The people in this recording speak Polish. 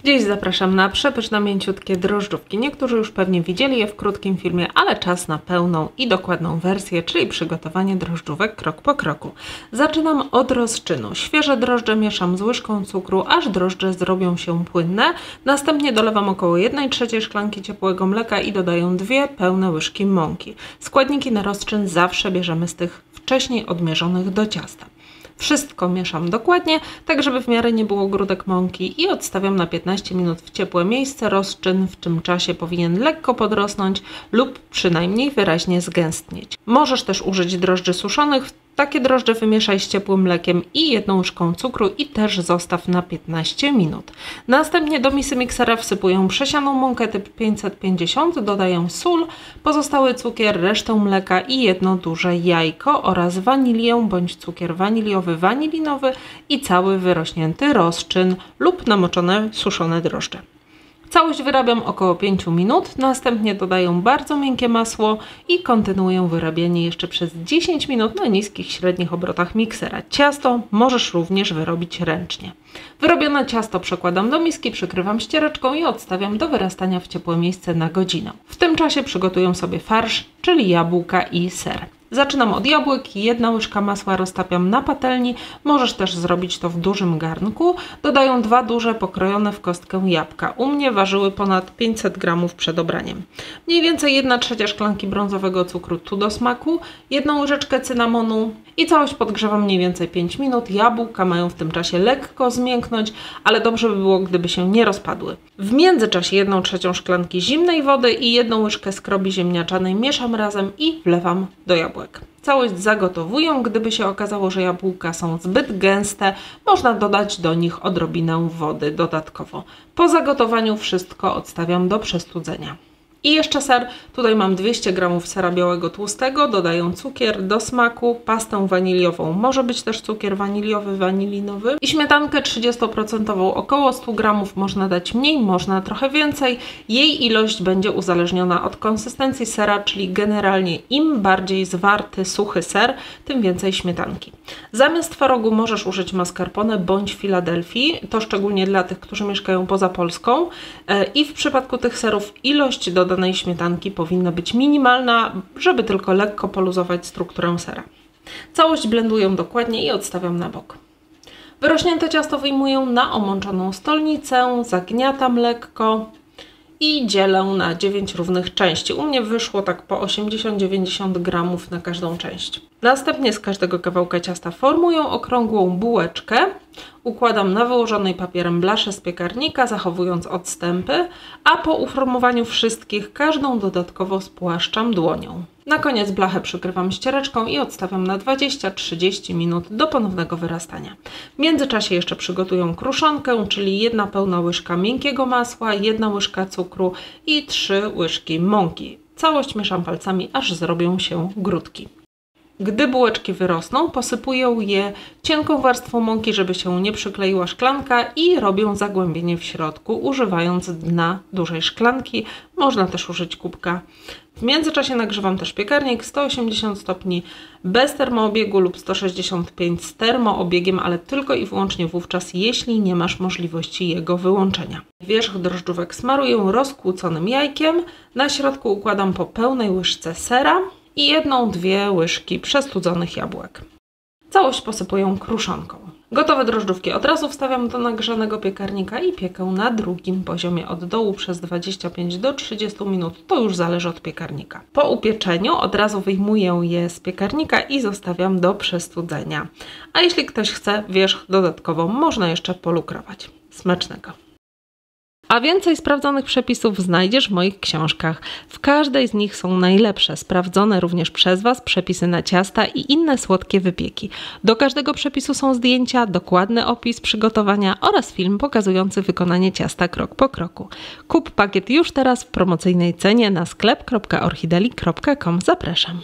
Dziś zapraszam na przepyszne, mięciutkie drożdżówki. Niektórzy już pewnie widzieli je w krótkim filmie, ale czas na pełną i dokładną wersję, czyli przygotowanie drożdżówek krok po kroku. Zaczynam od rozczynu. Świeże drożdże mieszam z łyżką cukru, aż drożdże zrobią się płynne. Następnie dolewam około 1/3 szklanki ciepłego mleka i dodaję 2 pełne łyżki mąki. Składniki na rozczyn zawsze bierzemy z tych wcześniej odmierzonych do ciasta. Wszystko mieszam dokładnie, tak żeby w miarę nie było grudek mąki i odstawiam na 15 minut w ciepłe miejsce. Rozczyn w tym czasie powinien lekko podrosnąć lub przynajmniej wyraźnie zgęstnieć. Możesz też użyć drożdży suszonych. Takie drożdże wymieszaj z ciepłym mlekiem i 1 łyżką cukru i też zostaw na 15 minut. Następnie do misy miksera wsypuję przesianą mąkę typ 550, dodaję sól, pozostały cukier, resztę mleka i 1 duże jajko oraz wanilię bądź cukier waniliowy, wanilinowy i cały wyrośnięty rozczyn lub namoczone suszone drożdże. Całość wyrabiam około 5 minut, następnie dodaję bardzo miękkie masło i kontynuuję wyrabianie jeszcze przez 10 minut na niskich, średnich obrotach miksera. Ciasto możesz również wyrobić ręcznie. Wyrobione ciasto przekładam do miski, przykrywam ściereczką i odstawiam do wyrastania w ciepłe miejsce na godzinę. W tym czasie przygotuję sobie farsz, czyli jabłka i ser. Zaczynam od jabłek, 1 łyżka masła roztapiam na patelni, możesz też zrobić to w dużym garnku. Dodaję 2 duże pokrojone w kostkę jabłka. U mnie ważyły ponad 500 g przed obraniem. Mniej więcej 1/3 szklanki brązowego cukru tu do smaku, 1 łyżeczkę cynamonu i całość podgrzewam mniej więcej 5 minut. Jabłka mają w tym czasie lekko zmięknąć, ale dobrze by było, gdyby się nie rozpadły. W międzyczasie 1/3 szklanki zimnej wody i 1 łyżkę skrobi ziemniaczanej mieszam razem i wlewam do jabłek. Całość zagotowuję. Gdyby się okazało, że jabłka są zbyt gęste, można dodać do nich odrobinę wody dodatkowo. Po zagotowaniu wszystko odstawiam do przestudzenia. I jeszcze ser. Tutaj mam 200 g sera białego tłustego, dodaję cukier do smaku, pastę waniliową, może być też cukier waniliowy, wanilinowy i śmietankę 30%, około 100 g, można dać mniej, można trochę więcej. Jej ilość będzie uzależniona od konsystencji sera, czyli generalnie im bardziej zwarty, suchy ser, tym więcej śmietanki. Zamiast twarogu możesz użyć mascarpone bądź Filadelfii, to szczególnie dla tych, którzy mieszkają poza Polską i w przypadku tych serów ilość dodanej śmietanki powinna być minimalna, żeby tylko lekko poluzować strukturę sera. Całość blenduję dokładnie i odstawiam na bok. Wyrośnięte ciasto wyjmuję na omączoną stolnicę, zagniatam lekko i dzielę na 9 równych części. U mnie wyszło tak po 80-90 g na każdą część. Następnie z każdego kawałka ciasta formuję okrągłą bułeczkę. Układam na wyłożonej papierem blaszę z piekarnika, zachowując odstępy, a po uformowaniu wszystkich każdą dodatkowo spłaszczam dłonią. Na koniec blachę przykrywam ściereczką i odstawiam na 20-30 minut do ponownego wyrastania. W międzyczasie jeszcze przygotuję kruszonkę, czyli 1 pełna łyżka miękkiego masła, 1 łyżka cukru i 3 łyżki mąki. Całość mieszam palcami, aż zrobią się grudki. Gdy bułeczki wyrosną, posypuję je cienką warstwą mąki, żeby się nie przykleiła szklanka i robię zagłębienie w środku, używając dna dużej szklanki. Można też użyć kubka. W międzyczasie nagrzewam też piekarnik 180 stopni bez termoobiegu lub 165 z termoobiegiem, ale tylko i wyłącznie wówczas, jeśli nie masz możliwości jego wyłączenia. Wierzch drożdżówek smaruję rozkłóconym jajkiem. Na środku układam po pełnej łyżce sera i 1-2 łyżki przestudzonych jabłek. Całość posypuję kruszonką. Gotowe drożdżówki od razu wstawiam do nagrzanego piekarnika i piekę na drugim poziomie od dołu przez 25 do 30 minut. To już zależy od piekarnika. Po upieczeniu od razu wyjmuję je z piekarnika i zostawiam do przestudzenia. A jeśli ktoś chce, wierzch dodatkowo można jeszcze polukrować. Smacznego! A więcej sprawdzonych przepisów znajdziesz w moich książkach. W każdej z nich są najlepsze, sprawdzone również przez Was przepisy na ciasta i inne słodkie wypieki. Do każdego przepisu są zdjęcia, dokładny opis przygotowania oraz film pokazujący wykonanie ciasta krok po kroku. Kup pakiet już teraz w promocyjnej cenie na sklep.orchideli.com. Zapraszam.